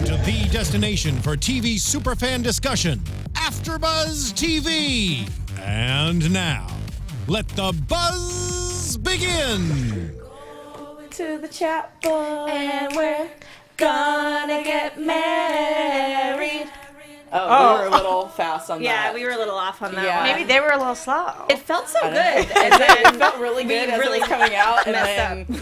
to the destination for TV superfan discussion, AFTERBUZZ TV. And now, let the buzz begin. To the chapel and we're gonna get married. Oh, we were a little fast on that. Yeah, we were a little off on that one. Maybe they were a little slow. It felt so good. It felt really good as really it was coming out. And messed then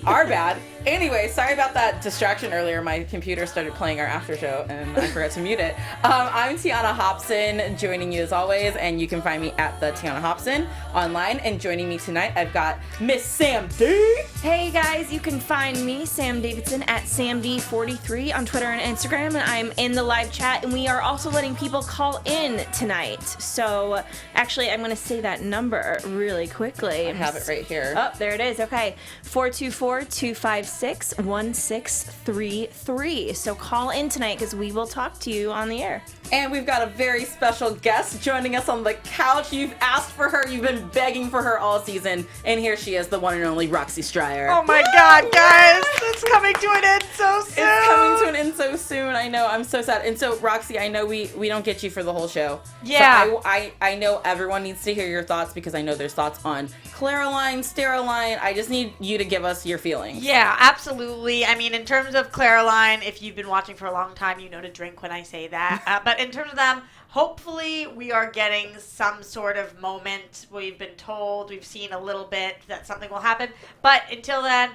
our bad. Anyway, sorry about that distraction earlier. My computer started playing our after show and I forgot to mute it. I'm Tiona Hobson, joining you as always, and you can find me at the Tiona Hobson online. And joining me tonight, I've got Miss Sam D. Hey guys, you can find me, Sam Davidson, at SamD43 on Twitter and Instagram, and I'm in the live chat, and we are also letting people call in tonight. So, actually, I'm going to say that number really quickly. I have it right here. Oh, there it is. Okay. 424-256-1633. So call in tonight because we will talk to you on the air. And we've got a very special guest joining us on the couch. You've asked for her. You've been begging for her all season. And here she is, the one and only Roxy Striar. Oh my God, guys! It's coming to an end so soon! It's coming to an end so soon. I know. I'm so sad. And so, Roxy, I know we don't get you for the whole show. Yeah. So I know everyone needs to hear your thoughts because I know there's thoughts on Claraline, Steroline. I just need you to give us your feelings. Yeah, absolutely. I mean, in terms of Claraline, if you've been watching for a long time, you know to drink when I say that. But in terms of them, hopefully we are getting some sort of moment. We've been told, we've seen a little bit that something will happen. But until then,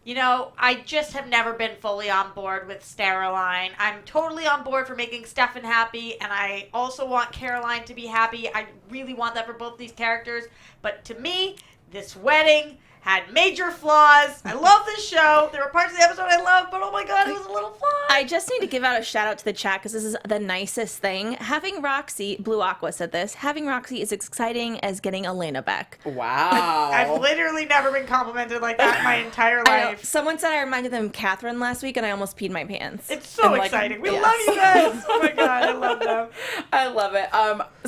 you know, I just have never been fully on board with Steroline. I'm totally on board for making Stefan happy, and I also want Caroline to be happy. I really want that for both these characters. But to me, this wedding had major flaws. I love this show. There were parts of the episode I loved, but oh my God, it was a little flawed. I just need to give out a shout out to the chat because this is the nicest thing. Having Roxy, Blue Aqua said this, having Roxy is exciting as getting Elena back. Wow. I've literally never been complimented like that my entire I know. life. Someone said I reminded them of Catherine last week and I almost peed my pants. It's so And, exciting. We yes. love you guys. Oh my God, I love them. I love it.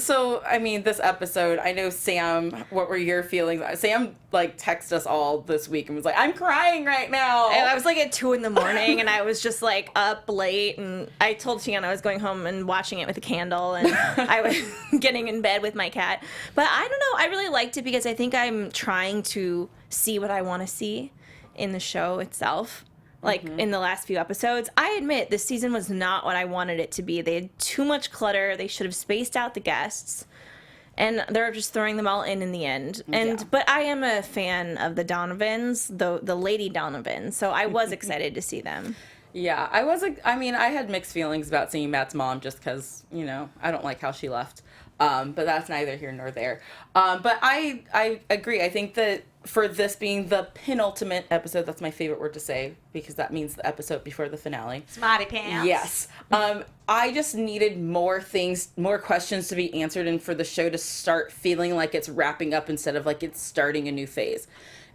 So, I mean, this episode, I know, Sam, what were your feelings? Sam, texted us all this week and was like, I'm crying right now. I was at 2 a.m. and I was just up late, and I told Tiona I was going home and watching it with a candle, and I was getting in bed with my cat. But I don't know, I really liked it because I think I'm trying to see what I want to see in the show itself. In the last few episodes. I admit this season was not what I wanted it to be. They had too much clutter. They should have spaced out the guests. And they're just throwing them all in the end. But I am a fan of the Donovans, the Lady Donovan, so I was excited to see them. Yeah, I had mixed feelings about seeing Matt's mom just because, I don't like how she left. But that's neither here nor there. But I agree. I think that for this being the penultimate episode, that's my favorite word to say because that means the episode before the finale. Smarty pants. Yes. I just needed more questions to be answered and for the show to start feeling like it's wrapping up instead of like it's starting a new phase.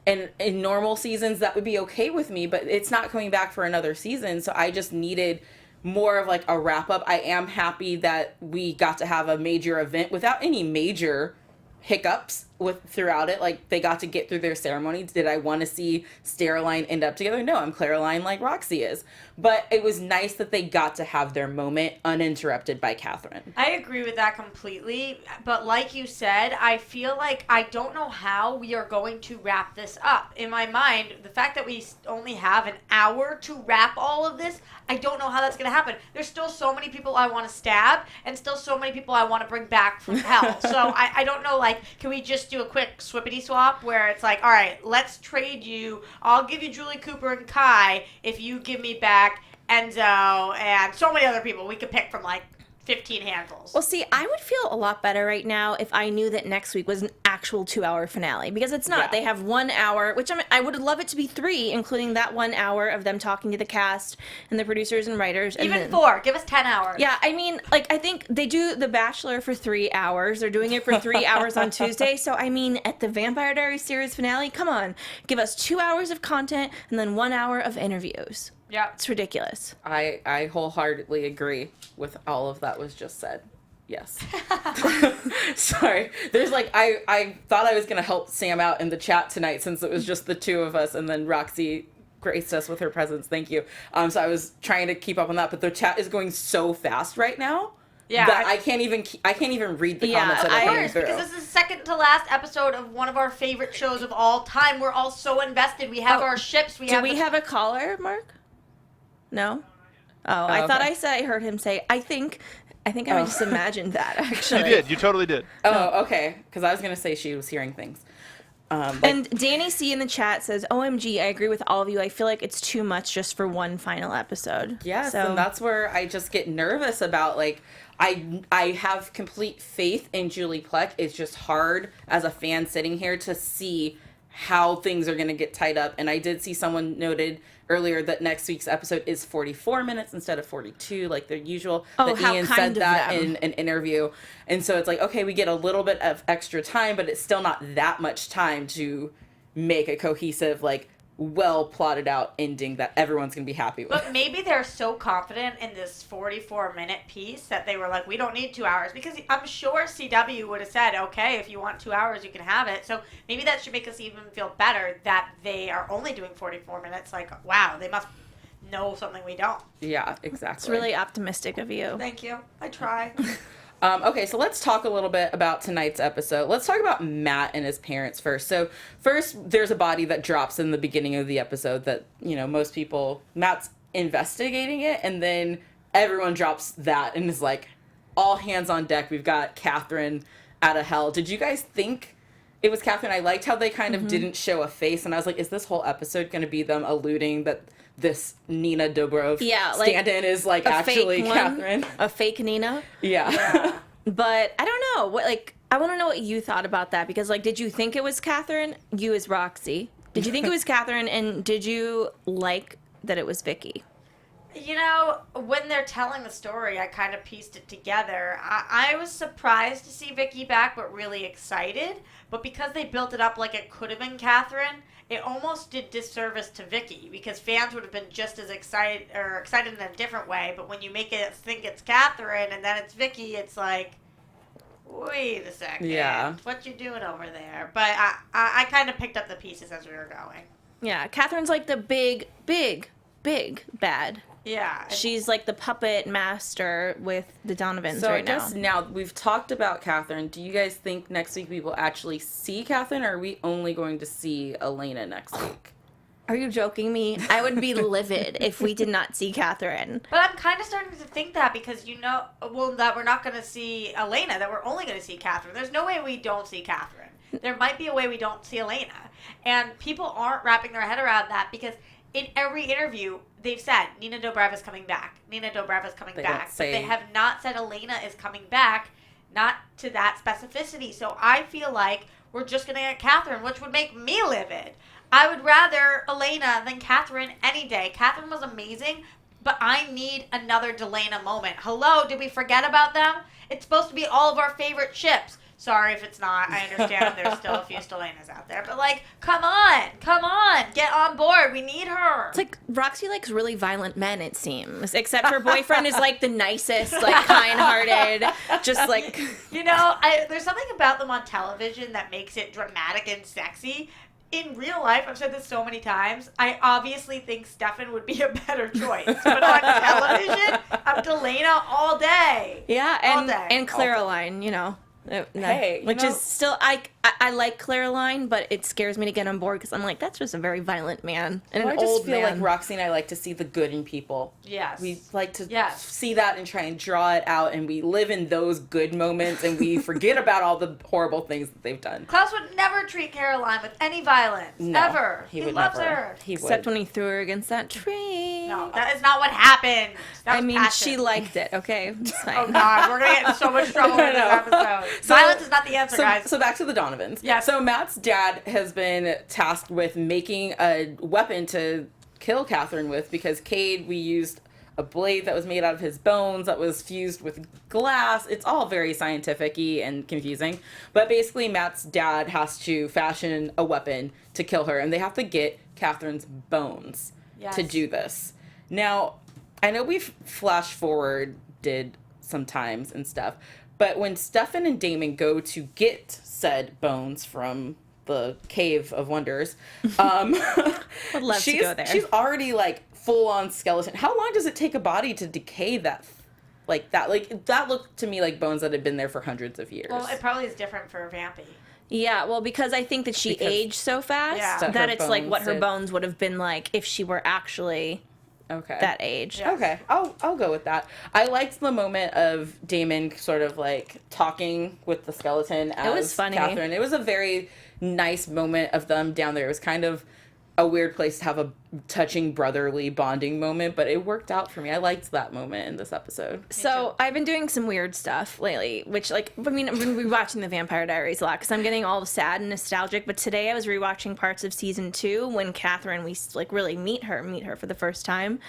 And in normal seasons, that would be okay with me, but it's not coming back for another season. So I just needed more of a wrap up. I am happy that we got to have a major event without any major hiccups throughout it. They got to get through their ceremony. Did I want to see Steroline end up together? No, I'm Claraline like Roxy is. But it was nice that they got to have their moment uninterrupted by Catherine. I agree with that completely. But like you said, I feel like I don't know how we are going to wrap this up. In my mind, the fact that we only have an hour to wrap all of this, I don't know how that's going to happen. There's still so many people I want to stab and still so many people I want to bring back from hell. So I don't know, can we just do a quick swippity swap where it's all right, let's trade you. I'll give you Julie Cooper and Kai if you give me back Enzo and so many other people we could pick from 15 handfuls. Well, see, I would feel a lot better right now if I knew that next week was an actual 2-hour finale, because it's not. Yeah. They have 1 hour, which I would love it to be 3, including that 1 hour of them talking to the cast and the producers and writers. Even then, 4. Give us 10 hours. Yeah, I think they do The Bachelor for 3 hours. They're doing it for 3 hours on Tuesday. So, at the Vampire Diaries series finale, come on. Give us 2 hours of content and then 1 hour of interviews. Yeah. It's ridiculous. I wholeheartedly agree with all of that was just said. Yes. Sorry. There's I thought I was going to help Sam out in the chat tonight since it was just the two of us, and then Roxy graced us with her presence. Thank you. So I was trying to keep up on that, but the chat is going so fast right now. Yeah, that I can't even read the comments that are coming through. Because this is the second to last episode of one of our favorite shows of all time. We're all so invested. We have our ships. Do we have a caller, Mark? No. Oh, I thought I heard him say. I think I just imagined that. Actually, You did. You totally did. Oh, okay. Because I was gonna say she was hearing things. And Danny C in the chat says, "OMG, I agree with all of you. I feel like it's too much just for one final episode." Yes, so, and that's where I just get nervous about, like, I have complete faith in Julie Plec. It's just hard as a fan sitting here to see how things are going to get tied up. And I did see someone noted earlier that next week's episode is 44 minutes instead of 42, like their usual. Oh, that how Ian kind said of that them. in an interview. And so it's like, okay, we get a little bit of extra time, but it's still not that much time to make a cohesive, like, well plotted out ending that everyone's gonna be happy with. But maybe they're so confident in this 44-minute piece that they were like, we don't need 2 hours. Because I'm sure CW would have said, okay, if you want 2 hours, you can have it. So maybe that should make us even feel better that they are only doing 44 minutes. Like, wow, they must know something we don't. Yeah, exactly. it's really optimistic of you. Thank you. I try. Okay, so let's talk a little bit about tonight's episode. Let's talk about Matt and his parents first. So first, there's a body that drops in the beginning of the episode that, you know, most people, Matt's investigating it, and then everyone drops that and is like, all hands on deck. We've got Catherine out of hell. Did you guys think it was Catherine? I liked how they kind of didn't show a face, and I was like, is this whole episode going to be them alluding that this Nina Dobrev stand-in is like actually Catherine? A fake Nina? Yeah. But I don't know. What, like, I want to know what you thought about that, because, like, did you think it was Catherine? You as Roxy. Did you think it was Catherine, and did you like that it was Vicki? You know, when they're telling the story, I kind of pieced it together. I was surprised to see Vicki back, but really excited. But because they built it up like it could have been Catherine, it almost did disservice to Vicki, because fans would have been just as excited in a different way. But when you make it think it's Catherine and then it's Vicki, it's like, wait a second. Yeah. What you doing over there? But I kind of picked up the pieces as we were going. Yeah, Catherine's like the big bad. Yeah. She's like the puppet master with the Donovans So right I guess now. now we've talked about Catherine. Do you guys think next week we will actually see Catherine, or are we only going to see Elena next week? Are you joking me? I would be livid if we did not see Catherine. But I'm kind of starting to think that, because that we're not going to see Elena, that we're only going to see Catherine. There's no way we don't see Catherine. There might be a way we don't see Elena. And people aren't wrapping their head around that, because in every interview, they've said Nina Dobrev is coming back. Nina Dobrev is coming back. But they have not said Elena is coming back, not to that specificity. So I feel like we're just going to get Catherine, which would make me livid. I would rather Elena than Catherine any day. Catherine was amazing, but I need another Delena moment. Hello, did we forget about them? It's supposed to be all of our favorite ships. Sorry if it's not. I understand there's still a few Delenas out there. But, like, come on. Get on board. We need her. It's like Roxy likes really violent men, it seems. Except her boyfriend is like the nicest, like kind-hearted, just like... You know, there's something about them on television that makes it dramatic and sexy. In real life, I've said this so many times, I obviously think Stefan would be a better choice. But on television, I'm Delena all day. Yeah, all day. and Caroline, you know. Hey, which is still I like Caroline, but it scares me to get on board, because I'm like, that's just a very violent man and an I just old feel man. like Roxy and I like to see the good in people. Yes. We like to see that and try and draw it out, and we live in those good moments, and we forget about all the horrible things that they've done. Klaus would never treat Caroline with any violence. No, ever. He would loves never. her. He would. Except when he threw her against that tree. No, that is not what happened. That I was mean, passion. she liked it. Okay, it's fine. Oh God, we're gonna get in so much trouble in this episode. Violence is not the answer, guys. So back to the Donovans. Yeah. So Matt's dad has been tasked with making a weapon to kill Catherine with, because Cade, we used a blade that was made out of his bones that was fused with glass. It's all very scientific-y and confusing. But basically, Matt's dad has to fashion a weapon to kill her, and they have to get Catherine's bones to do this. Now, I know we've flash forwarded sometimes and stuff, but when Stefan and Damon go to get said bones from the Cave of Wonders. Would love to go there. She's already like full on skeleton. How long does it take a body to decay that? Like that looked to me like bones that had been there for hundreds of years. Well, it probably is different for Vampy. Yeah, well, because I think that she aged so fast Yeah. that it's like what her did. bones would have been like if she were actually that age. Yeah. Okay, I'll go with that. I liked the moment of Damon sort of like talking with the skeleton as was funny. Catherine. It was a very nice moment of them down there. It was kind of a weird place to have a touching brotherly bonding moment, but it worked out for me. I liked that moment in this episode. So I've been doing some weird stuff lately, which like, I mean, I've been rewatching the Vampire Diaries a lot because I'm getting all sad and nostalgic. But today I was rewatching parts of season 2 when Catherine, we like really meet her for the first time.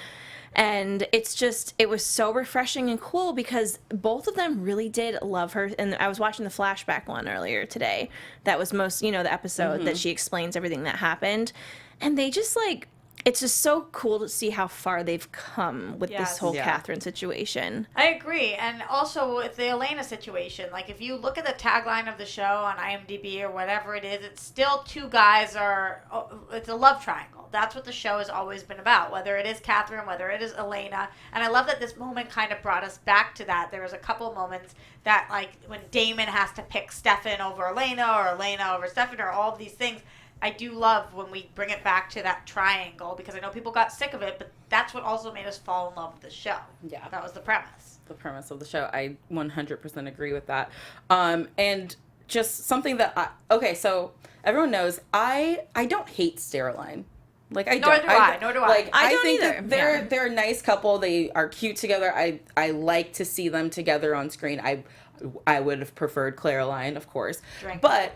And it was so refreshing and cool because both of them really did love her. And I was watching the flashback one earlier today. That was the episode that she explains everything that happened. And they just like, it's just so cool to see how far they've come with this whole Catherine situation. I agree. And also with the Elena situation, like if you look at the tagline of the show on IMDb or whatever it is, it's still two guys it's a love triangle. That's what the show has always been about, whether it is Catherine, whether it is Elena. And I love that this moment kind of brought us back to that. There was a couple moments that like when Damon has to pick Stefan over Elena or Elena over Stefan or all of these things. I do love when we bring it back to that triangle because I know people got sick of it, but that's what also made us fall in love with the show. Yeah. That was the premise. The premise of the show. I 100% agree with that. And just something that so everyone knows I don't hate Steroline. Like I don't. Nor do I. Like I don't think either. that they're a nice couple. They are cute together. I like to see them together on screen. I would have preferred Caroline, of course. But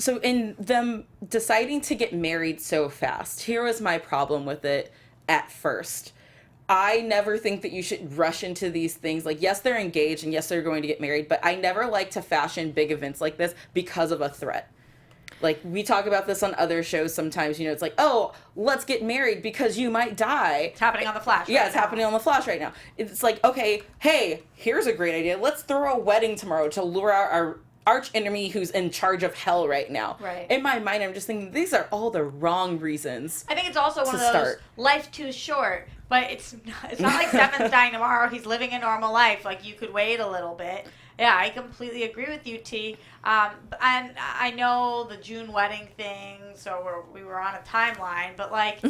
so in them deciding to get married so fast, here was my problem with it at first. I never think that you should rush into these things. Like, yes, they're engaged and yes, they're going to get married, but I never like to fashion big events like this because of a threat. Like, we talk about this on other shows sometimes, it's like, oh, let's get married because you might die. It's happening on The Flash. Yeah, it's happening on The Flash right now. It's like, okay, hey, here's a great idea. Let's throw a wedding tomorrow to lure out our arch enemy who's in charge of hell right now. Right. In my mind, I'm just thinking these are all the wrong reasons. I think it's also one of those life too short, but it's not like Stefan's dying tomorrow. He's living a normal life. Like you could wait a little bit. Yeah, I completely agree with you, T. And I know the June wedding thing, so we were on a timeline, but like,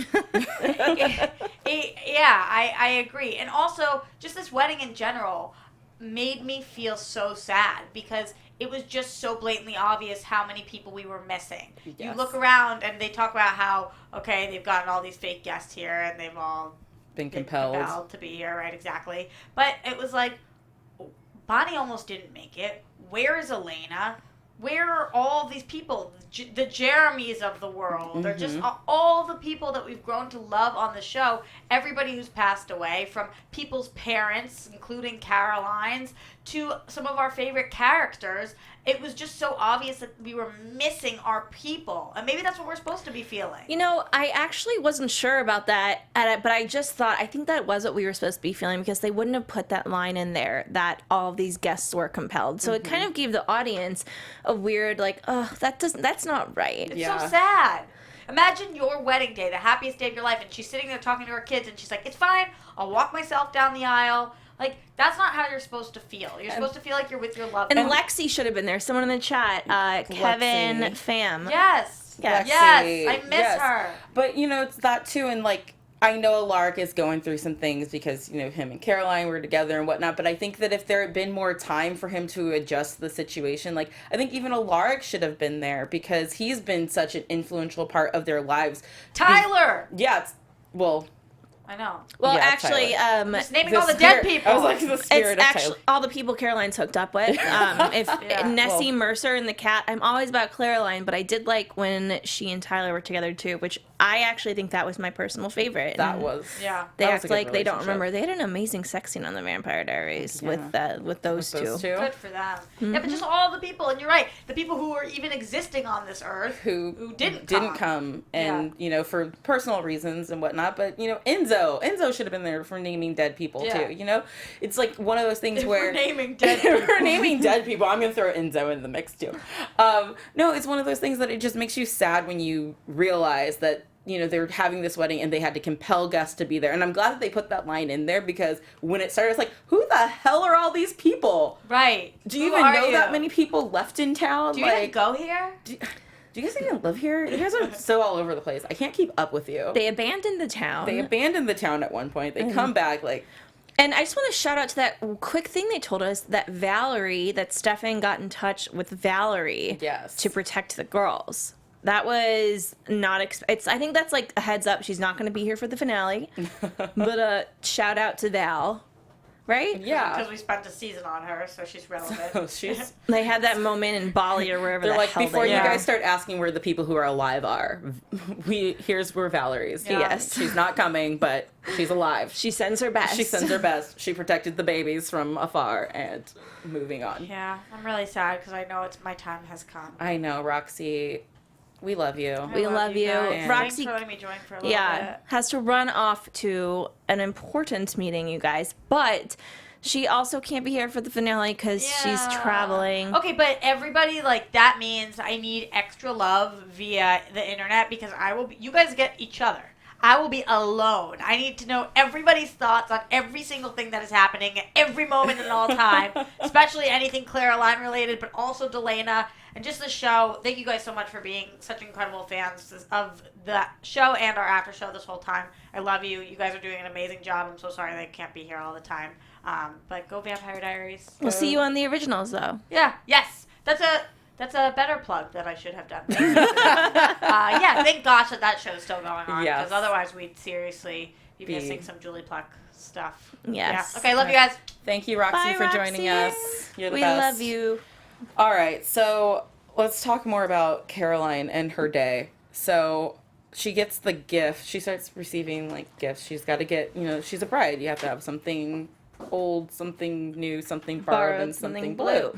I agree. And also, just this wedding in general made me feel so sad because it was just so blatantly obvious how many people we were missing. Yes. You look around and they talk about how, okay, they've gotten all these fake guests here and they've all been compelled to be here, right? Exactly. But it was like, Bonnie almost didn't make it. Where is Elena? Where are all these people? The Jeremys of the world. They're just all the people that we've grown to love on the show. Everybody who's passed away, from people's parents, including Caroline's, to some of our favorite characters. It was just so obvious that we were missing our people. And maybe that's what we're supposed to be feeling. I actually wasn't sure about that, but I just thought, I think that was what we were supposed to be feeling because they wouldn't have put that line in there that all of these guests were compelled. So it kind of gave the audience a weird, like, oh, that's not right. It's so sad. Imagine your wedding day, the happiest day of your life, and she's sitting there talking to her kids, and she's like, it's fine, I'll walk myself down the aisle. Like, that's not how you're supposed to feel. You're supposed to feel like you're with your loved one. And one. Lexi should have been there. Someone in the chat, Kevin Pham. Yes. Lexi. Yes. I miss her. But, it's that too, and like, I know Alaric is going through some things because, him and Caroline were together and whatnot, but I think that if there had been more time for him to adjust the situation, like, I think even Alaric should have been there because he's been such an influential part of their lives. Tyler! I know. Well, yeah, actually, just naming all the spirit, dead people. I was like, the spirit it's of actually Tyler. all the people Caroline's hooked up with. Nessie Mercer and the cat. I'm always about Caroline, but I did like when she and Tyler were together too, which I actually think that was my personal favorite. That And was They that was act a good like they don't relationship. remember. They had an amazing sex scene on the Vampire Diaries with those two. Good for them. Yeah, but just all the people, and you're right, the people who were even existing on this earth who didn't come and for personal reasons and whatnot. But Enzo should have been there for naming dead people too. It's like one of those things where we're naming dead people. we're naming dead people. I'm gonna throw Enzo in the mix too. No, it's one of those things that it just makes you sad when you realize that they're having this wedding and they had to compel guests to be there. And I'm glad that they put that line in there, because when it started, it's like, who the hell are all these people? Right. Do you even know that many people left in town? Do you even go here? Do you guys even live here? You guys are so all over the place. I can't keep up with you. They abandoned the town. They abandoned the town at one point. They come back And I just want to shout out to that quick thing they told us that Stefan got in touch with Valerie to protect the girls. That was not, I think that's like a heads up. She's not going to be here for the finale, but shout out to Val, right? Yeah. Because we spent a season on her, so she's relevant. They had that moment in Bali or wherever They're the like, hell before they you are. guys start asking where the people who are alive are, here's where Valerie's. Yeah. Yes. She's not coming, but she's alive. She sends her best. She sends her best. She protected the babies from afar, and moving on. Yeah, I'm really sad because I know my time has come. I know, Roxy. We love you. We love you. guys. Thanks Roxy, for letting me join for a little bit. has to run off to an important meeting, you guys. But she also can't be here for the finale because she's traveling. Okay, but everybody, that means I need extra love via the internet because you guys get each other. I will be alone. I need to know everybody's thoughts on every single thing that is happening at every moment and all time, especially anything Caroline related, but also Delana and just the show. Thank you guys so much for being such incredible fans of the show and our after show this whole time. I love you. You guys are doing an amazing job. I'm so sorry they can't be here all the time. But go Vampire Diaries. We'll see you on the originals, though. Yeah. Yes. That's a better plug that I should have done. Yeah, thank gosh that show's still going on. Yes. Because otherwise we'd seriously be missing some Julie Plec stuff. Yes. Yeah. Okay, love you guys. Thank you, Roxy, Bye, for Roxy. joining us. You're the We best. love you. All right, so let's talk more about Caroline and her day. So she gets the gift. She starts receiving gifts. She's got to get, she's a bride. You have to have something old, something new, something borrowed, and something blue.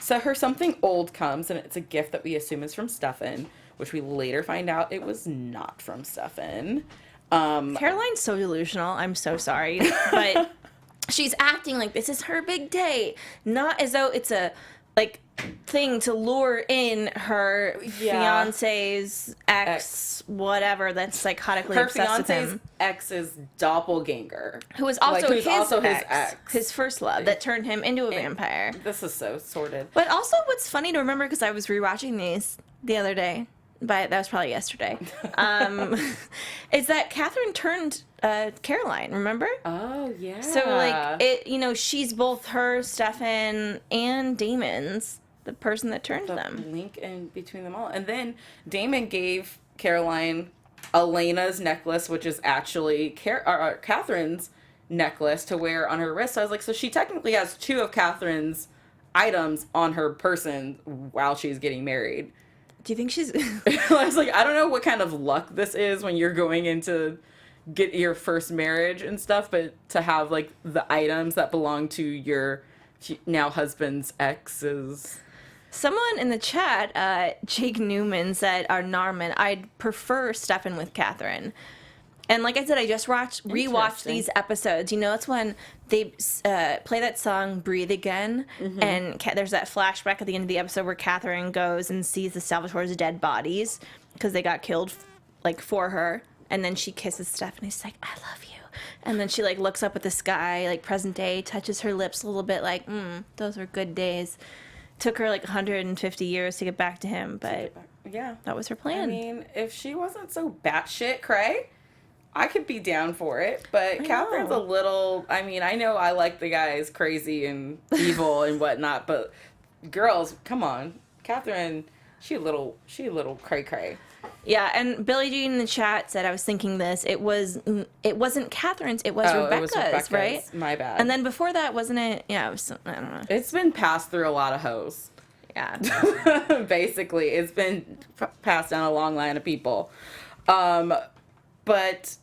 So her something old comes, and it's a gift that we assume is from Stefan, which we later find out it was not from Stefan. Caroline's so delusional. I'm so sorry. But she's acting like this is her big day. Not as though it's a thing to lure in her fiance's ex, whatever, that's psychotically Her obsessed with fiance's him. ex's doppelganger. Who was also who's his also his ex, ex. his first love that turned him into a vampire. This is so sordid. But also what's funny to remember, because I was rewatching these the other day, but that was probably yesterday, is that Catherine turned Caroline, remember? Oh, yeah. So, she's both her, Stefan, and Damon's, the person that turned them. Link in between them all. And then Damon gave Caroline Elena's necklace, which is actually Catherine's necklace to wear on her wrist. So I was like, so she technically has two of Catherine's items on her person while she's getting married. Do you think she's... I was like, I don't know what kind of luck this is when you're going into get your first marriage and stuff, but to have the items that belong to your now husband's exes. Someone in the chat, Jake Newman, said, Narman, I'd prefer Stefan with Catherine. And like I said, I just rewatched these episodes. It's when they play that song "Breathe Again," and there's that flashback at the end of the episode where Catherine goes and sees the Salvatore's dead bodies because they got killed, for her, and then she kisses Stefan. He's like, "I love you," and then she looks up at the sky, present day, touches her lips a little bit, those were good days. Took her 150 years to get back to him, but yeah, that was her plan. I mean, if she wasn't so batshit cray, I could be down for it, but Catherine's a little... I mean, I know I like the guys crazy and evil and whatnot, but girls, come on. Catherine, she a little cray-cray. Yeah, and Billie Jean in the chat said, I was thinking this, it wasn't Catherine's, it was Rebecca's, right? My bad. And then before that, wasn't it? Yeah, it was, I don't know. It's been passed through a lot of hoes. Yeah. Basically, it's been passed down a long line of people. But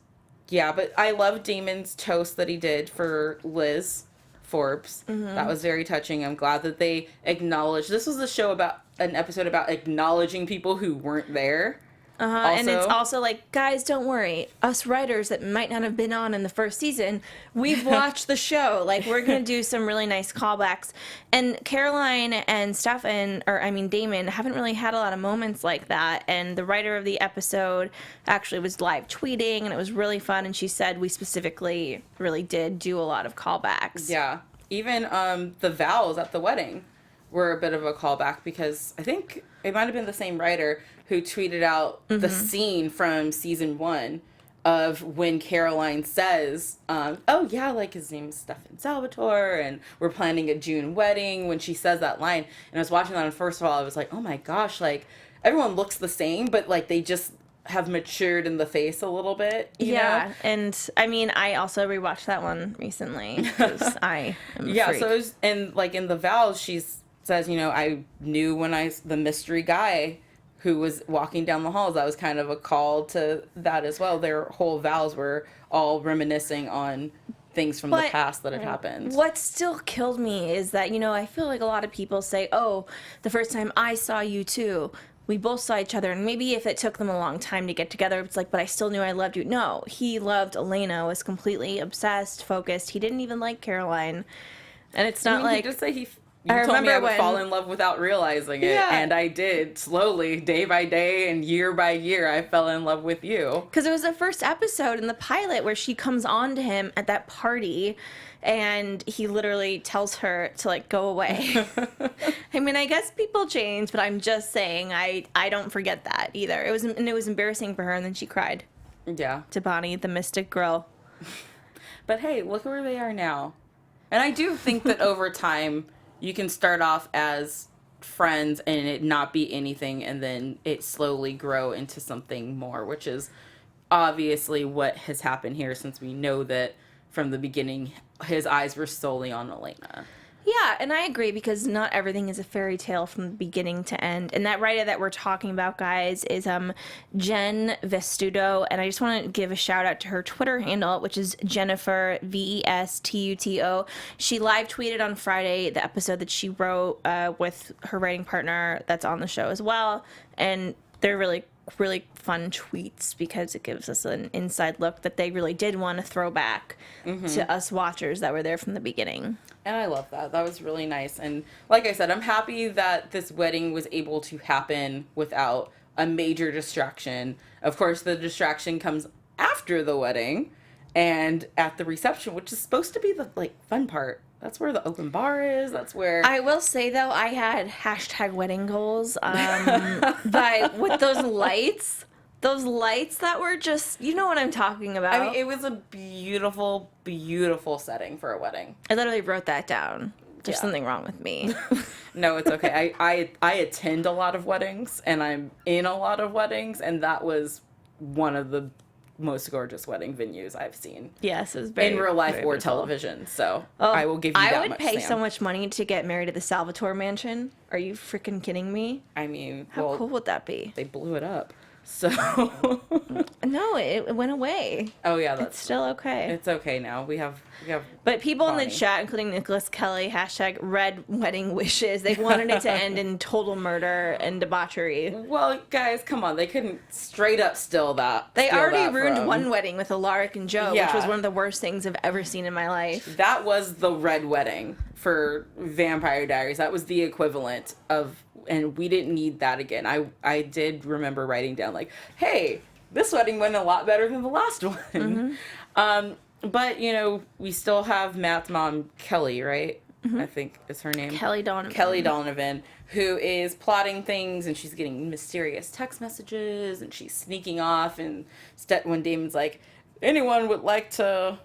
yeah, but I love Damon's toast that he did for Liz Forbes. That was very touching. I'm glad that they acknowledged. This was an episode about acknowledging people who weren't there. And it's also like, guys, don't worry. Us writers that might not have been on in the first season, we've watched the show. Like, we're going to do some really nice callbacks. And Caroline and Damon haven't really had a lot of moments like that. And the writer of the episode actually was live tweeting, and it was really fun. And she said we specifically really did do a lot of callbacks. Yeah. Even the vows at the wedding were a bit of a callback, because I think it might have been the same writer who tweeted out the scene from season 1 of when Caroline says, oh yeah, like his name is Stefan Salvatore and we're planning a June wedding, when she says that line. And I was watching that, and first of all, I was like, oh my gosh, like everyone looks the same, but like they just have matured in the face a little bit. You know? And I mean, I also rewatched that one recently because I am a freak. So it was, and like in the vows, she says, I knew when the mystery guy who was walking down the halls, that was kind of a call to that as well. Their whole vows were all reminiscing on things from the past that had happened. What still killed me is that, I feel like a lot of people say, oh, the first time I saw you too, we both saw each other, and maybe if it took them a long time to get together, it's like, but I still knew I loved you. No, he loved Elena, was completely obsessed, focused. He didn't even like Caroline. And it's not like... He just say You told me I would fall in love without realizing it, and I did. Slowly, day by day and year by year, I fell in love with you. Because it was the first episode in the pilot where she comes on to him at that party, and he literally tells her to, like, go away. I mean, I guess people change, but I'm just saying I don't forget that either. It was embarrassing for her, and then she cried. Yeah. To Bonnie, the mystic girl. But hey, look where they are now. And I do think that over time... you can start off as friends and it not be anything, and then it slowly grow into something more, which is obviously what has happened here, since we know that from the beginning his eyes were solely on Elena. Yeah, and I agree, because not everything is a fairy tale from the beginning to end. And that writer that we're talking about, guys, is Jen Vestuto. And I just want to give a shout out to her Twitter handle, which is Jennifer Vestuto. She live tweeted on Friday the episode that she wrote with her writing partner that's on the show as well. And they're really fun tweets, because it gives us an inside look that they really did want to throw back to us watchers that were there from the beginning. And I love that. That was really nice. And like I said, I'm happy that this wedding was able to happen without a major distraction. Of course, the distraction comes after the wedding and at the reception, which is supposed to be the fun part. That's where the open bar is. That's where... I will say, though, I had #wedding goals. But with those lights that were just... You know what I'm talking about. I mean, it was a beautiful, beautiful setting for a wedding. I literally wrote that down. There's something wrong with me. No, it's okay. I attend a lot of weddings, and I'm in a lot of weddings, and that was one of the most gorgeous wedding venues I've seen. Yes, it was very in real life very or beautiful. television. So I will give you that much. I would pay Sam. so much money to get married at the Salvatore mansion. Are you freaking kidding me? I mean, how cool would that be? They blew it up. So no, it went away. Oh yeah, it's still okay. It's okay now. We have. But people Bonnie. in the chat, including Nicholas Kelly, #red wedding wishes. They wanted it to end in total murder and debauchery. Well, guys, come on. They couldn't straight up steal that. They already ruined one wedding with Alaric and Joe, which was one of the worst things I've ever seen in my life. That was the red wedding for Vampire Diaries. That was the equivalent of, and we didn't need that again. I did remember writing down hey, this wedding went a lot better than the last one. But, we still have Matt's mom, Kelly, right? I think is her name. Kelly Donovan. Kelly Donovan, who is plotting things, and she's getting mysterious text messages, and she's sneaking off, and when Damon's like, anyone would like to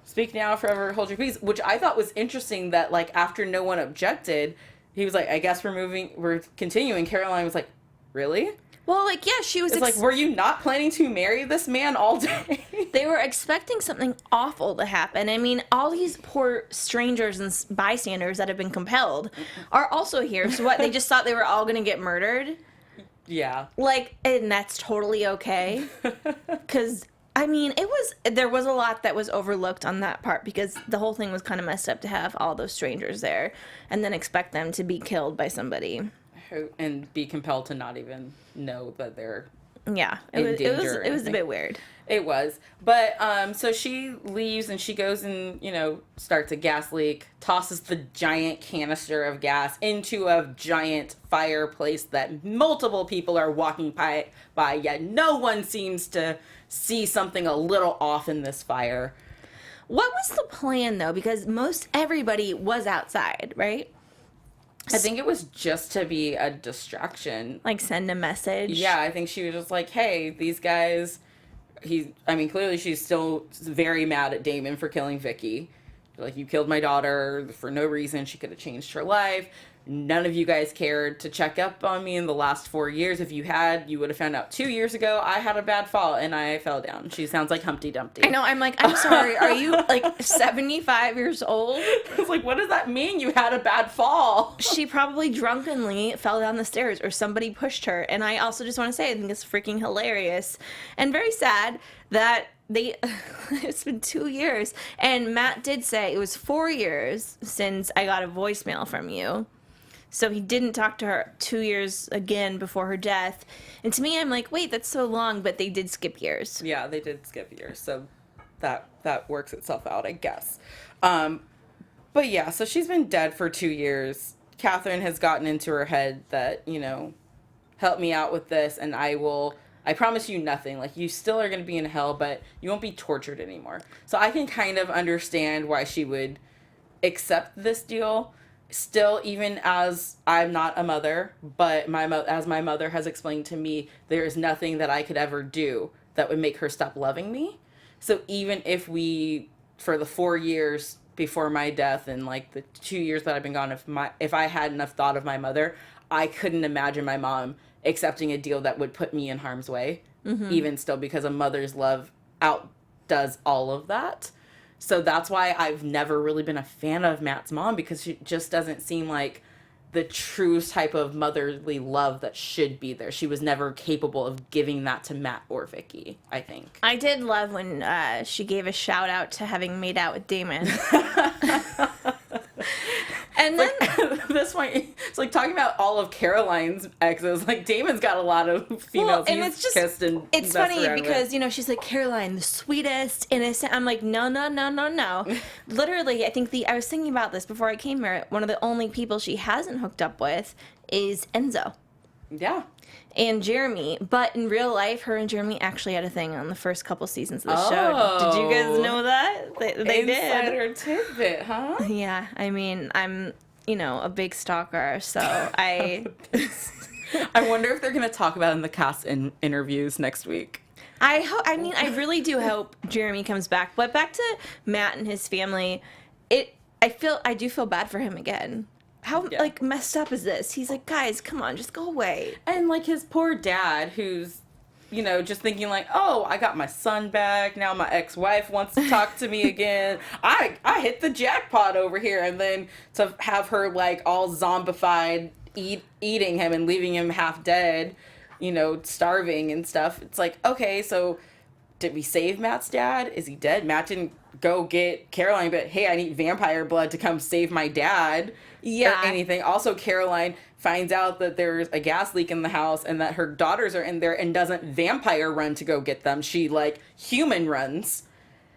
speak now, forever hold your peace, which I thought was interesting that, after no one objected, he was like, I guess we're continuing. Caroline was like, really? Well, she was... It's were you not planning to marry this man all day? They were expecting something awful to happen. I mean, all these poor strangers and bystanders that have been compelled are also here. So what, they just thought they were all going to get murdered? Yeah. Like, and that's totally okay. Because, I mean, there was a lot that was overlooked on that part because the whole thing was kind of messed up to have all those strangers there and then expect them to be killed by somebody. And be compelled to not even know that they're Yeah. It was a bit weird. It was. But, so she leaves and she goes and, starts a gas leak, tosses the giant canister of gas into a giant fireplace that multiple people are walking by, yet no one seems to see something a little off in this fire. What was the plan, though? Because most everybody was outside, right? I think it was just to be a distraction. Like, send a message? Yeah, I think she was just like, hey, these guys... clearly she's still very mad at Damon for killing Vicki. Like, you killed my daughter for no reason. She could have changed her life. None of you guys cared to check up on me in the last 4 years. If you had, you would have found out 2 years ago I had a bad fall and I fell down. She sounds like Humpty Dumpty. I know. I'm like, I'm sorry. Are you, like, 75 years old? I was like, what does that mean? You had a bad fall. She probably drunkenly fell down the stairs or somebody pushed her. And I also just want to say, I think it's freaking hilarious and very sad that it's been 2 years. And Matt did say it was 4 years since I got a voicemail from you. So he didn't talk to her 2 years again before her death. And to me, I'm like, wait, that's so long, but they did skip years. Yeah, they did skip years. So that works itself out, I guess. But yeah, so she's been dead for 2 years. Catherine has gotten into her head that, help me out with this and I promise you nothing. Like, you still are going to be in hell, but you won't be tortured anymore. So I can kind of understand why she would accept this deal. Still, even as I'm not a mother, but as my mother has explained to me, there is nothing that I could ever do that would make her stop loving me. So even if for the 4 years before my death and like the 2 years that I've been gone, if I had enough thought of my mother, I couldn't imagine my mom accepting a deal that would put me in harm's way, even still, because a mother's love outdoes all of that. So that's why I've never really been a fan of Matt's mom, because she just doesn't seem like the true type of motherly love that should be there. She was never capable of giving that to Matt or Vicki, I think. I did love when she gave a shout out to having made out with Damon. And then this point, it's like talking about all of Caroline's exes. Like, Damon's got a lot of females he's kissed and it's funny because she's like, Caroline, the sweetest, innocent. I'm like, no. Literally, I think I was thinking about this before I came here. One of the only people she hasn't hooked up with is Enzo. Yeah. And Jeremy, but in real life, her and Jeremy actually had a thing on the first couple seasons of the show. Did you guys know that? They did. Insider tidbit, huh? Yeah, I mean, I'm, a big stalker, so I... I wonder if they're going to talk about it in the cast interviews next week. I really do hope Jeremy comes back. But back to Matt and his family, I do feel bad for him again. How, messed up is this? He's like, guys, come on, just go away. And, his poor dad, who's, just thinking, oh, I got my son back. Now my ex-wife wants to talk to me again. I hit the jackpot over here. And then to have her, all zombified, eating him and leaving him half dead, starving and stuff. It's like, okay, so did we save Matt's dad? Is he dead? Matt didn't go get Caroline, but, hey, I need vampire blood to come save my dad. Yeah. Or anything. Also, Caroline finds out that there's a gas leak in the house and that her daughters are in there and doesn't vampire run to go get them. She, human runs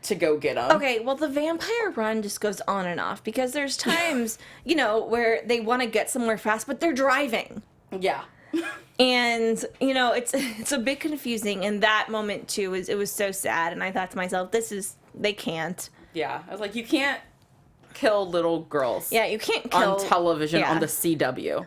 to go get them. Okay, well, the vampire run just goes on and off because there's times, where they want to get somewhere fast, but they're driving. Yeah. And, it's a bit confusing. And that moment, too, it was so sad. And I thought to myself, they can't. Yeah. I was like, you can't kill little girls. Yeah, you can't kill on television on the CW.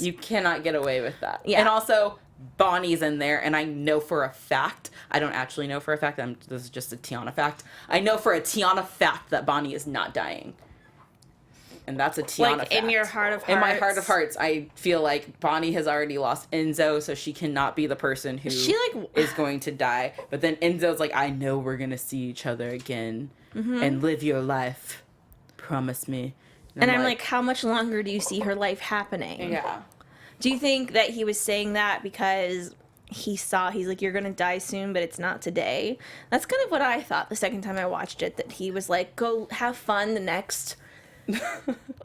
You cannot get away with that. Yeah. And also, Bonnie's in there, and I know for a fact, I don't actually know for a fact, this is just a Tiona fact. I know for a Tiona fact that Bonnie is not dying. And that's a Tiona fact. In your heart of hearts. In my heart of hearts, I feel like Bonnie has already lost Enzo, so she cannot be the person who is going to die. But then Enzo's like, I know we're going to see each other again and live your life. Promise me. And I'm like, how much longer do you see her life happening? Yeah. Do you think that he was saying that because he's like, you're gonna die soon, but it's not today? That's kind of what I thought the second time I watched it, that he was like, go have fun the next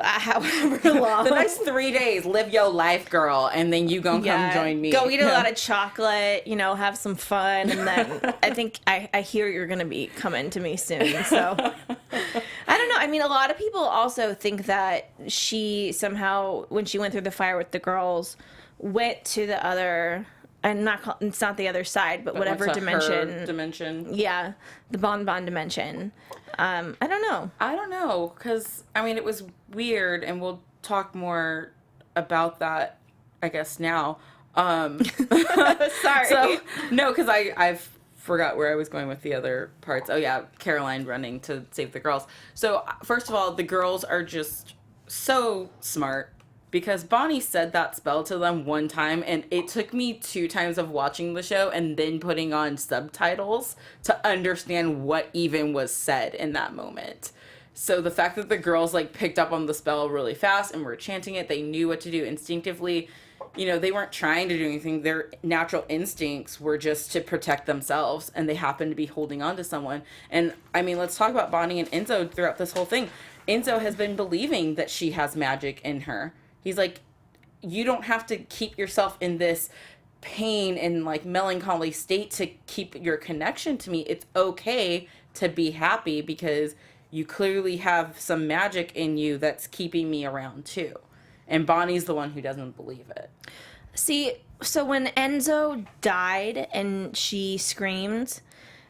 however long. The next 3 days, live your life, girl, and then you gonna come join me. Go eat a lot of chocolate, have some fun, and then I think I hear you're gonna be coming to me soon. So I don't know. I mean, a lot of people also think that she somehow, when she went through the fire with the girls, went to the other. It's not the other side, but whatever dimension. Yeah, the bonbon dimension. I don't know. Because, I mean, it was weird, and we'll talk more about that, I guess, now. Sorry. So, no, because I forgot where I was going with the other parts. Oh, yeah, Caroline running to save the girls. So, first of all, the girls are just so smart. Because Bonnie said that spell to them one time, and it took me 2 times of watching the show and then putting on subtitles to understand what even was said in that moment. So the fact that the girls, picked up on the spell really fast and were chanting it, they knew what to do instinctively. They weren't trying to do anything. Their natural instincts were just to protect themselves, and they happened to be holding on to someone. And, I mean, let's talk about Bonnie and Enzo throughout this whole thing. Enzo has been believing that she has magic in her. He's like, you don't have to keep yourself in this pain and melancholy state to keep your connection to me. It's okay to be happy because you clearly have some magic in you that's keeping me around too. And Bonnie's the one who doesn't believe it. See, so when Enzo died and she screamed,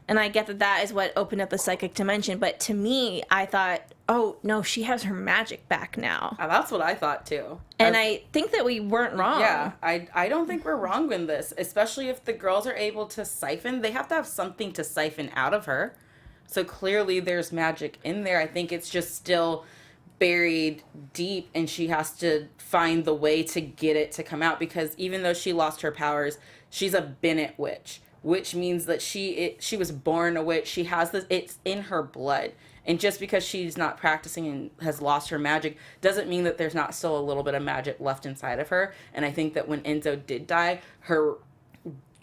and I get that is what opened up the psychic dimension, but to me, I thought, oh, no, she has her magic back now. That's what I thought, too. And I think that we weren't wrong. Yeah, I don't think we're wrong in this, especially if the girls are able to siphon. They have to have something to siphon out of her. So clearly there's magic in there. I think it's just still buried deep, and she has to find the way to get it to come out, because even though she lost her powers, she's a Bennett witch. Which means that she was born a witch. She has this, it's in her blood. And just because she's not practicing and has lost her magic doesn't mean that there's not still a little bit of magic left inside of her. And I think that when Enzo did die, her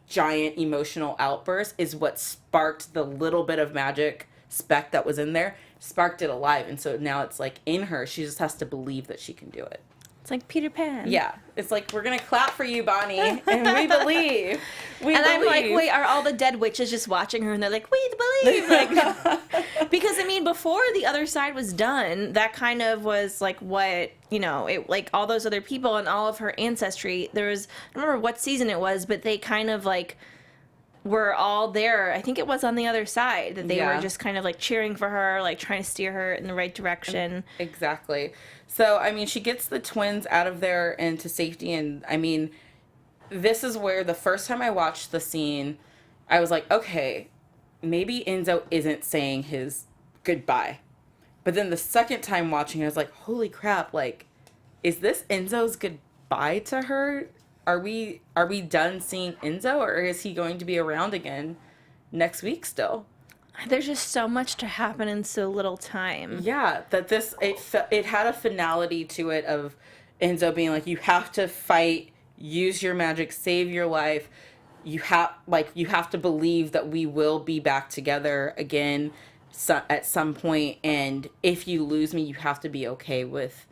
giant emotional outburst is what sparked the little bit of magic speck that was in there, sparked it alive. And so now it's in her. She just has to believe that she can do it. It's like Peter Pan. Yeah. It's like, we're going to clap for you, Bonnie. And we believe. I'm like, wait, are all the dead witches just watching her? And they're like, we believe. Because, I mean, before the other side was done, that kind of was what, it all those other people and all of her ancestry. There was, I don't remember what season it was, but they kind of were all there. I think it was on the other side that they were just kind of cheering for her, trying to steer her in the right direction. Exactly. So, I mean, she gets the twins out of there and to safety. And, I mean, this is where the first time I watched the scene, I was like, okay, maybe Enzo isn't saying his goodbye. But then the second time watching, I was like, holy crap, is this Enzo's goodbye to her? Are we done seeing Enzo, or is he going to be around again next week still? There's just so much to happen in so little time. Yeah, that it had a finality to it of Enzo being like, you have to fight, use your magic, save your life. You have to believe that we will be back together again at some point, and if you lose me, you have to be okay with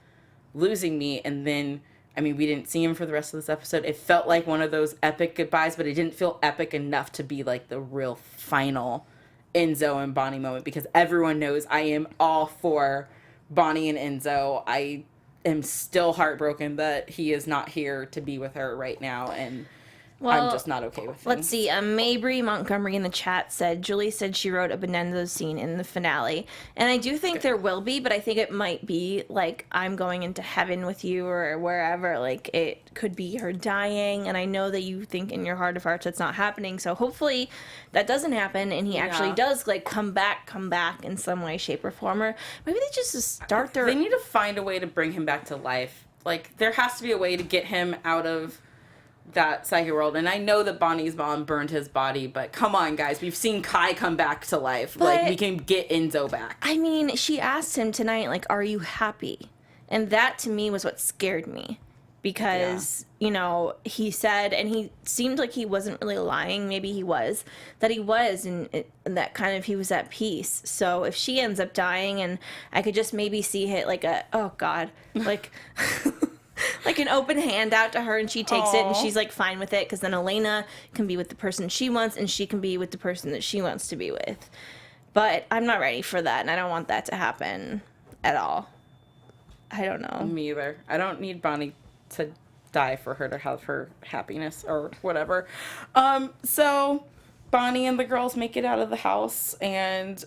losing me. And then, I mean, we didn't see him for the rest of this episode. It felt like one of those epic goodbyes, but it didn't feel epic enough to be the real final Enzo and Bonnie moment, because everyone knows I am all for Bonnie and Enzo. I am still heartbroken that he is not here to be with her right now, and I'm just not okay with things. Let's see. Mabry Montgomery in the chat said, Julie said she wrote a Benenzo scene in the finale. And I do think there will be, but I think it might be I'm going into heaven with you or wherever. It could be her dying. And I know that you think in your heart of hearts that's not happening. So hopefully that doesn't happen. And he actually does come back in some way, shape, or form. Or maybe they just start their... They need to find a way to bring him back to life. There has to be a way to get him out of that psychic world. And I know that Bonnie's mom burned his body, but come on, guys, we've seen Kai come back to life. We can get Enzo back. I mean, she asked him tonight, are you happy? And that to me was what scared me, because you know, he said, and he seemed like he wasn't really lying, maybe he was, that he was, and that kind of he was at peace. So if she ends up dying, and I could just maybe see it like a, oh God, like like an open hand out to her, and she takes it, and she's like fine with it, because then Elena can be with the person she wants, and she can be with the person that she wants to be with. But I'm not ready for that, and I don't want that to happen at all. I don't know. Me either. I don't need Bonnie to die for her to have her happiness or whatever. So Bonnie and the girls make it out of the house, and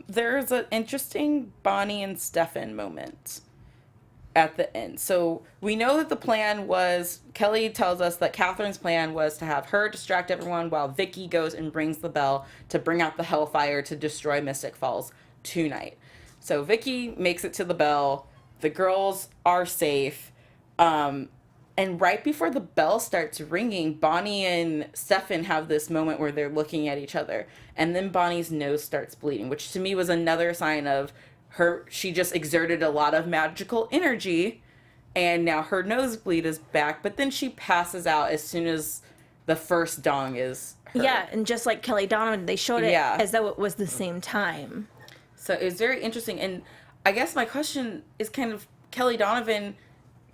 there's an interesting Bonnie and Stefan moment at the end. So we know that the plan was, Kelly tells us that Catherine's plan was to have her distract everyone while Vicki goes and brings the bell to bring out the Hellfire to destroy Mystic Falls tonight. So Vicki makes it to the bell. The girls are safe. And right before the bell starts ringing, Bonnie and Stefan have this moment where they're looking at each other. And then Bonnie's nose starts bleeding, which to me was another sign of she just exerted a lot of magical energy. And now her nosebleed is back. But then she passes out as soon as the first dong is heard. Yeah, and just like Kelly Donovan, they showed it as though it was the same time. So it was very interesting. And I guess my question is kind of, Kelly Donovan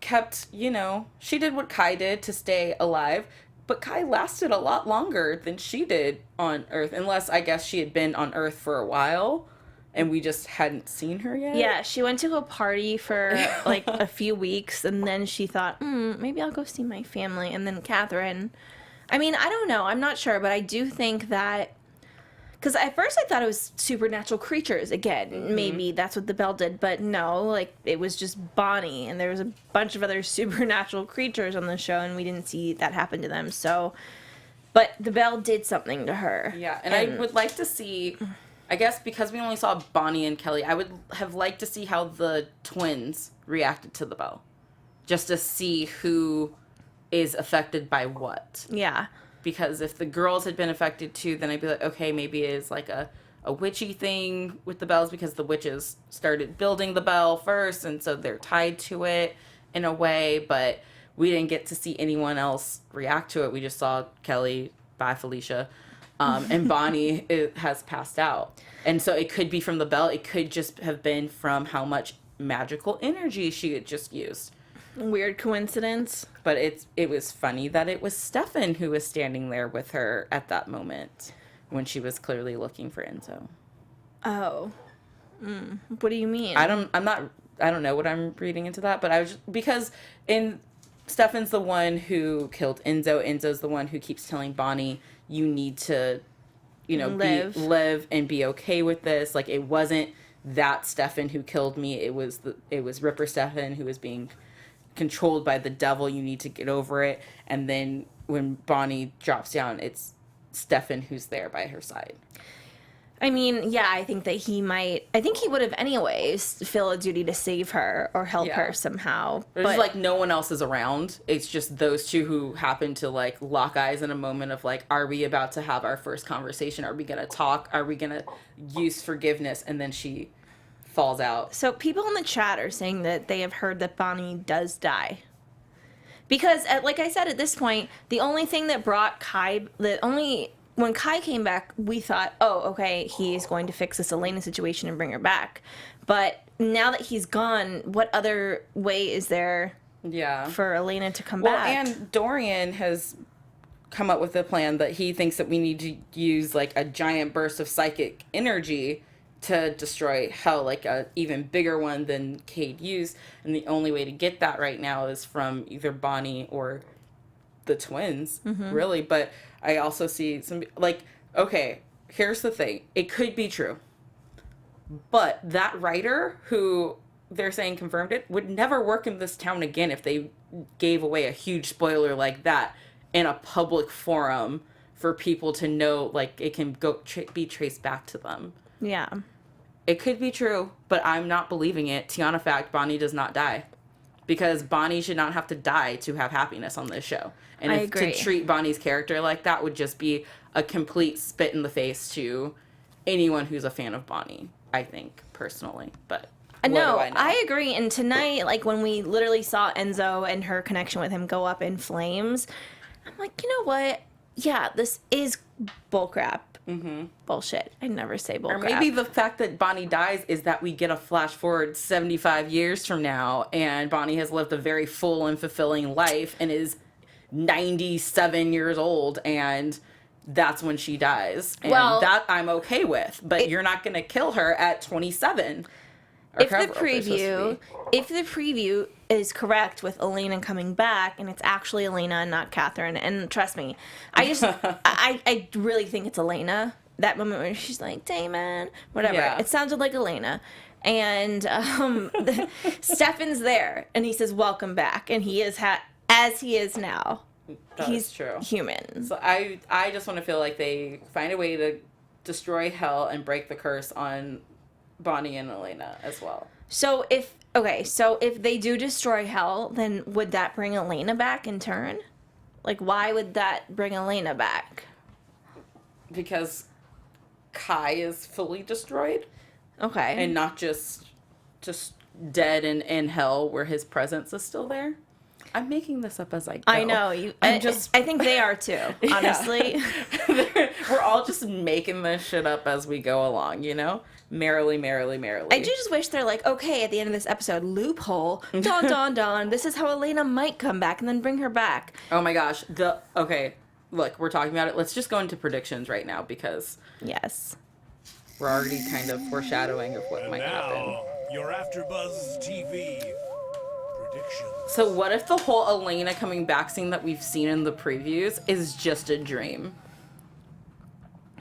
kept, you know, she did what Kai did to stay alive, but Kai lasted a lot longer than she did on Earth, unless I guess she had been on Earth for a while and we just hadn't seen her yet. Yeah, she went to a party for like a few weeks, and then she thought, maybe I'll go see my family. And then Catherine, I mean, I don't know, I'm not sure, but I do think that, because at first I thought it was supernatural creatures again. Maybe that's what the bell did, but no, like it was just Bonnie, and there was a bunch of other supernatural creatures on the show, and we didn't see that happen to them. So, but the bell did something to her. Yeah, and I would like to see, I guess because we only saw Bonnie and Kelly, I would have liked to see how the twins reacted to the bell, just to see who is affected by what. Yeah. Because if the girls had been affected too, then I'd be like, okay, maybe it's like a witchy thing with the bells, because the witches started building the bell first, and so they're tied to it in a way, but we didn't get to see anyone else react to it. We just saw Kelly, bye Felicia, and Bonnie has passed out. And so it could be from the bell. It could just have been from how much magical energy she had just used. Weird coincidence. But it was funny that it was Stefan who was standing there with her at that moment when she was clearly looking for Enzo. Oh. What do you mean? I don't know what I'm reading into that, but because Stefan's the one who killed Enzo. Enzo's the one who keeps telling Bonnie, you need to, you know, live and be okay with this. Like, it wasn't that Stefan who killed me. It was Ripper Stefan who was being controlled by the devil. You need to get over it. And then when Bonnie drops down, it's Stefan who's there by her side. I mean, yeah, I think he would have anyways feel a duty to save her or help her somehow. But like no one else is around. It's just those two who happen to like lock eyes in a moment of like, are we about to have our first conversation? Are we going to talk? Are we going to use forgiveness? And then she falls out. So people in the chat are saying that they have heard that Bonnie does die. Because, like I said, at this point, the only thing that brought when Kai came back, we thought, oh, okay, he's going to fix this Elena situation and bring her back. But now that he's gone, what other way is there for Elena to come back? And Dorian has come up with a plan that he thinks that we need to use like a giant burst of psychic energy to destroy hell, like a even bigger one than Cade used. And the only way to get that right now is from either Bonnie or the twins, really. But I also see some, like, okay, here's the thing. It could be true. But that writer who they're saying confirmed it would never work in this town again if they gave away a huge spoiler like that in a public forum for people to know, like, it can be traced back to them. Yeah. It could be true, but I'm not believing it. Tiana fact, Bonnie does not die. Because Bonnie should not have to die to have happiness on this show. And to treat Bonnie's character like that would just be a complete spit in the face to anyone who's a fan of Bonnie, I think, personally. But No, do I know? I agree. And tonight, like when we literally saw Enzo and her connection with him go up in flames, I'm like, you know what? Yeah, this is bullcrap. Bullshit. I never say bullcrap. Or maybe the fact that Bonnie dies is that we get a flash forward 75 years from now, and Bonnie has lived a very full and fulfilling life and is 97 years old, and that's when she dies. And that I'm okay with. But you're not going to kill her at 27. If the preview is correct with Elena coming back and it's actually Elena and not Catherine, and trust me, I really think it's Elena. That moment where she's like, Damon, whatever. Yeah. It sounded like Elena. And Stefan's there and he says, welcome back. And he is as he is now. He's true. Human. So I just want to feel like they find a way to destroy hell and break the curse on Bonnie and Elena as well. So if they do destroy hell, then would that bring Elena back in turn? Like, why would that bring Elena back? Because Kai is fully destroyed. Okay. And not just dead and in hell where his presence is still there. I'm making this up as I go. I know. I think they are too, honestly. We're all just making this shit up as we go along, you know? Merrily, merrily, merrily. I do just wish they're like, okay, at the end of this episode, loophole, dawn, dawn, dawn. This is how Elena might come back, and then bring her back. Oh my gosh. Okay, look, we're talking about it. Let's just go into predictions right now because Yes. we're already kind of foreshadowing of what might happen. Your AfterBuzz TV predictions. So what if the whole Elena coming back scene that we've seen in the previews is just a dream?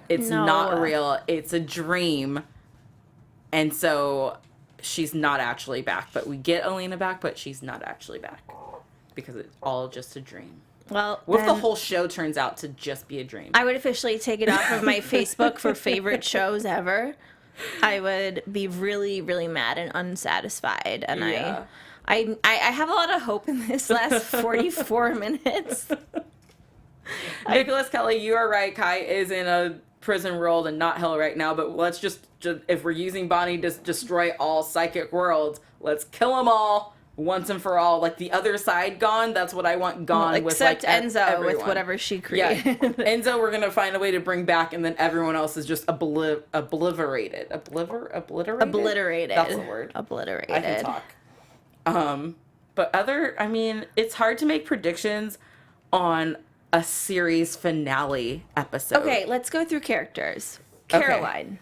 It's not real. It's a dream. And so she's not actually back. But we get Elena back, but she's not actually back. Because it's all just a dream. Well, what if the whole show turns out to just be a dream? I would officially take it off of my Facebook for favorite shows ever. I would be really, really mad and unsatisfied. And Yeah. I have a lot of hope in this last 44 minutes. Nicholas Kelly, you are right. Kai is in a prison world and not hell right now, but let's just if we're using Bonnie to destroy all psychic worlds, let's kill them all once and for all. Like the other side gone, that's what I want gone. Except with like Enzo everyone. with whatever she created. Yeah, Enzo we're going to find a way to bring back, and then everyone else is just obliterated. Obliterated? Obliterated. That's the word. Obliterated. I can talk. But it's hard to make predictions on a series finale episode. Okay, let's go through characters. Okay. Caroline.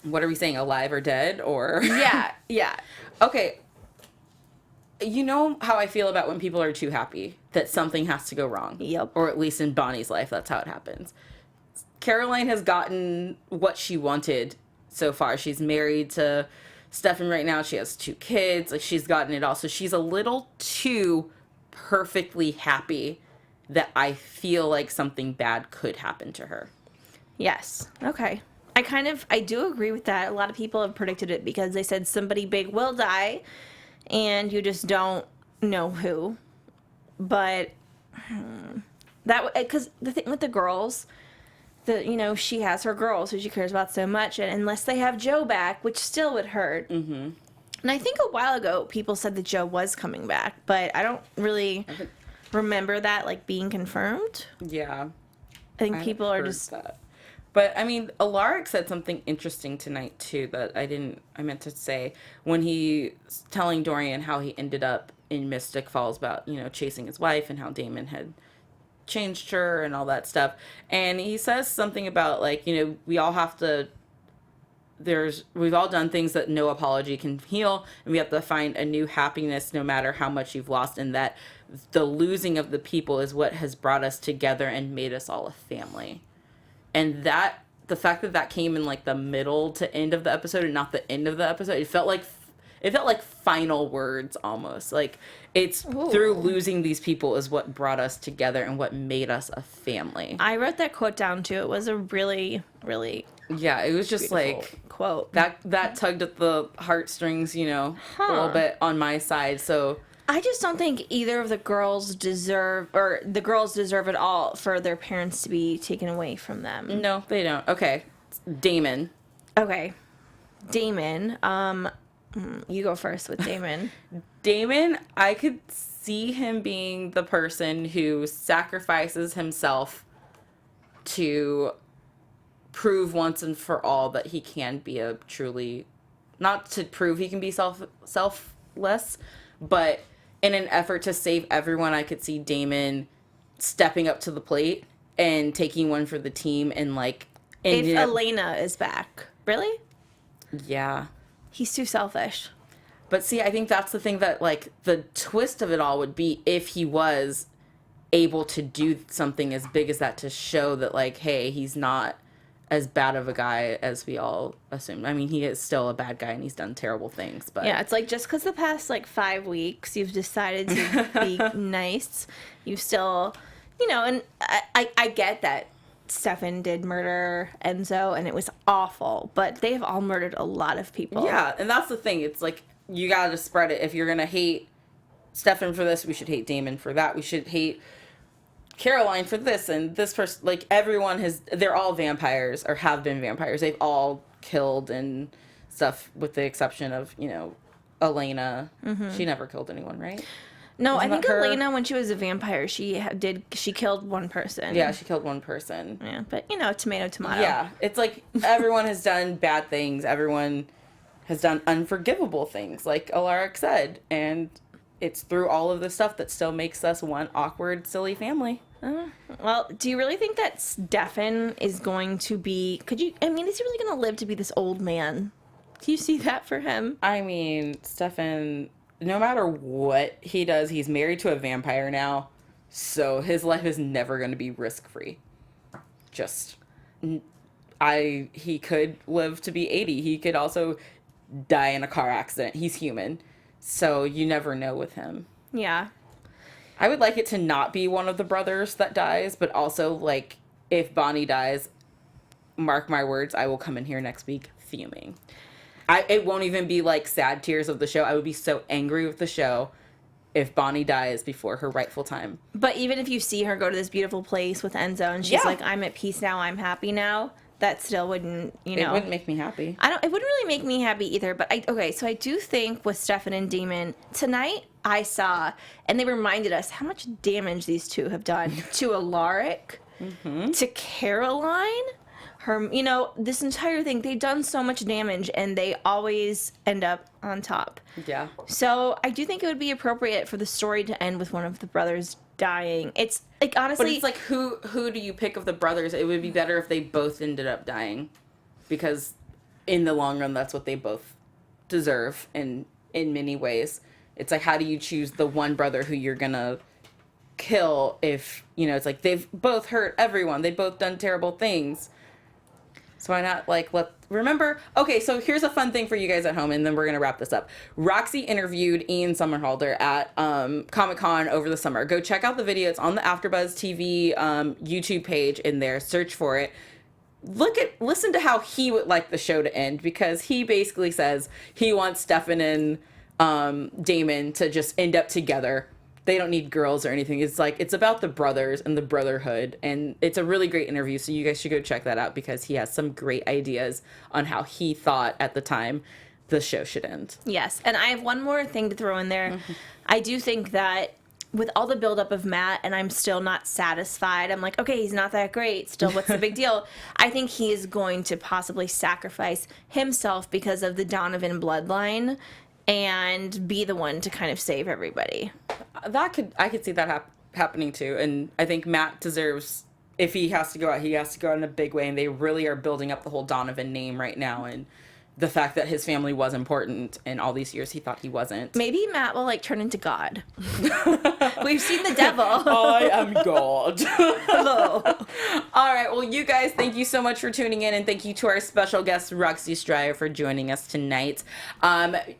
What are we saying, alive or dead, or? Yeah. Okay. You know how I feel about when people are too happy that something has to go wrong. Yep. Or at least in Bonnie's life, that's how it happens. Caroline has gotten what she wanted so far. She's married to Stefan right now. She has 2 kids. Like, she's gotten it all. So she's a little too perfectly happy that I feel like something bad could happen to her. Yes. Okay. I do agree with that. A lot of people have predicted it because they said somebody big will die and you just don't know who. But because the thing with the girls, she has her girls who she cares about so much, and unless they have Joe back, which still would hurt. Mm-hmm. And I think a while ago people said that Joe was coming back, but I don't really remember that like being confirmed. Yeah. I think people are just that. But I mean, Alaric said something interesting tonight too that I meant to say when he was telling Dorian how he ended up in Mystic Falls about, chasing his wife and how Damon had changed her and all that stuff. And he says something about like, we all have to we've all done things that no apology can heal, and we have to find a new happiness no matter how much you've lost, and that the losing of the people is what has brought us together and made us all a family. And that the fact that came in like the middle to end of the episode and not the end of the episode, it felt like final words almost. Like it's through losing these people is what brought us together and what made us a family. I wrote that quote down too. It was a really, really it was just like quote that tugged at the heartstrings, a little bit on my side. So I just don't think either of the girls deserve it all for their parents to be taken away from them. No, they don't. Okay. Damon. Okay. Damon. You go first with Damon. Damon, I could see him being the person who sacrifices himself to prove once and for all that he can be a truly, not to prove he can be selfless, but in an effort to save everyone, I could see Damon stepping up to the plate and taking one for the team and like. If Elena is back. Really? Yeah. He's too selfish. But see, I think that's the thing that, like, the twist of it all would be if he was able to do something as big as that to show that, like, hey, he's not as bad of a guy as we all assumed. I mean, he is still a bad guy and he's done terrible things, but... Yeah, it's like just because the past, like, 5 weeks you've decided to be nice, you still, you know, and I get that Stefan did murder Enzo and it was awful, but they've all murdered a lot of people. Yeah, and that's the thing. It's like, you gotta just spread it. If you're gonna hate Stefan for this, we should hate Damon for that. We should hate Caroline for this and this person. Like, everyone they're all vampires or have been vampires. They've all killed and stuff with the exception of, you know, Elena. Mm-hmm. She never killed anyone, right? No, Wasn't I think that her? Elena, when she was a vampire, she killed one person. Yeah, she killed one person. Yeah, but, you know, tomato. Yeah, it's like everyone has done bad things. Everyone has done unforgivable things, like Alaric said. And it's through all of this stuff that still makes us one awkward, silly family. Well, do you really think that Stefan is going to be... is he really going to live to be this old man? Do you see that for him? I mean, Stefan... No matter what he does, he's married to a vampire now, so his life is never going to be risk-free. He could live to be 80. He could also die in a car accident. He's human, so you never know with him. Yeah. I would like it to not be one of the brothers that dies, but also, like, if Bonnie dies, mark my words, I will come in here next week fuming. It won't even be like sad tears of the show. I would be so angry with the show if Bonnie dies before her rightful time. But even if you see her go to this beautiful place with Enzo and she's like, I'm at peace now, I'm happy now, that still wouldn't, you know. It wouldn't make me happy. It wouldn't really make me happy either. But so I do think with Stefan and Damon, tonight I saw, and they reminded us how much damage these two have done to Alaric, to Caroline. Her, you know, this entire thing, they've done so much damage and they always end up on top. Yeah. So I do think it would be appropriate for the story to end with one of the brothers dying. It's like, honestly... But it's like, who do you pick of the brothers? It would be better if they both ended up dying. Because in the long run, that's what they both deserve in many ways. It's like, how do you choose the one brother who you're gonna kill if, you know, it's like they've both hurt everyone. They've both done terrible things. So why not, like, remember, okay, so here's a fun thing for you guys at home, and then we're going to wrap this up. Roxy interviewed Ian Somerhalder at Comic-Con over the summer. Go check out the video. It's on the AFTERBUZZ TV YouTube page in there. Search for it. Listen to how he would like the show to end, because he basically says he wants Stefan and Damon to just end up together. They don't need girls or anything. It's like, it's about the brothers and the brotherhood. And it's a really great interview. So you guys should go check that out, because he has some great ideas on how he thought at the time the show should end. Yes. And I have one more thing to throw in there. I do think that with all the buildup of Matt, and I'm still not satisfied, I'm like, okay, he's not that great. Still, what's the big deal? I think he is going to possibly sacrifice himself because of the Donovan bloodline and be the one to kind of save everybody. I could see that happening too. And I think Matt deserves, if he has to go out, he has to go out in a big way. And they really are building up the whole Donovan name right now. And the fact that his family was important, and all these years he thought he wasn't. Maybe Matt will, like, turn into God. We've seen the devil. I am God. Hello. All right, well, you guys, thank you so much for tuning in, and thank you to our special guest, Roxy Striar, for joining us tonight.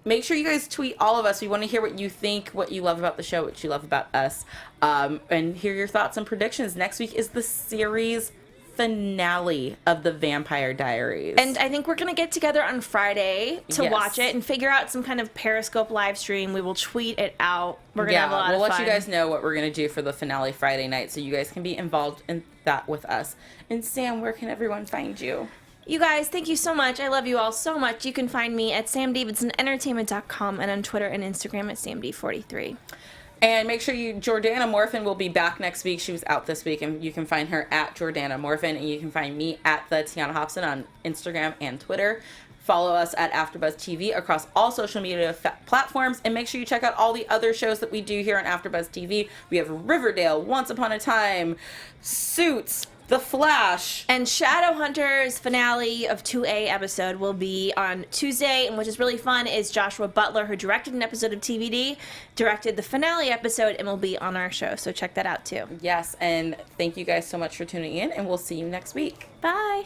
Make sure you guys tweet all of us. We want to hear what you think, what you love about the show, what you love about us, and hear your thoughts and predictions. Next week is the series finale of the Vampire Diaries. And I think we're going to get together on Friday to watch it and figure out some kind of Periscope live stream. We will tweet it out. We're going to have a lot of fun. We'll let you guys know what we're going to do for the finale Friday night, so you guys can be involved in that with us. And Sam, where can everyone find you? You guys, thank you so much. I love you all so much. You can find me at samdavidsonentertainment.com and on Twitter and Instagram at samd43. And make sure Jordana Morphin will be back next week. She was out this week, and you can find her at Jordana Morphin, and you can find me at the Tiona Hobson on Instagram and Twitter. Follow us at AfterBuzz TV across all social media platforms, and make sure you check out all the other shows that we do here on AfterBuzz TV. We have Riverdale, Once Upon a Time, Suits, The Flash, and Shadowhunters finale of 2A episode will be on Tuesday, and which is really fun is Joshua Butler, who directed an episode of TVD, directed the finale episode, and will be on our show, so check that out too. Yes, and thank you guys so much for tuning in, and we'll see you next week. Bye.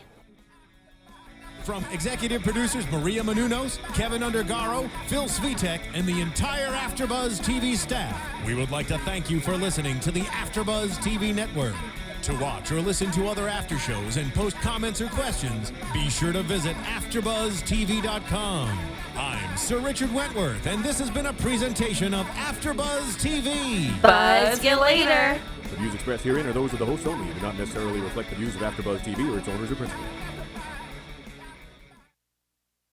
From executive producers Maria Menounos, Kevin Undergaro, Phil Svitek, and the entire AfterBuzz TV staff, we would like to thank you for listening to the AfterBuzz TV network. To watch or listen to other after shows and post comments or questions, be sure to visit AfterBuzzTV.com. I'm Sir Richard Wentworth, and this has been a presentation of AfterBuzz TV. Buzz you later. The views expressed herein are those of the hosts only and do not necessarily reflect the views of AfterBuzz TV or its owners or principals.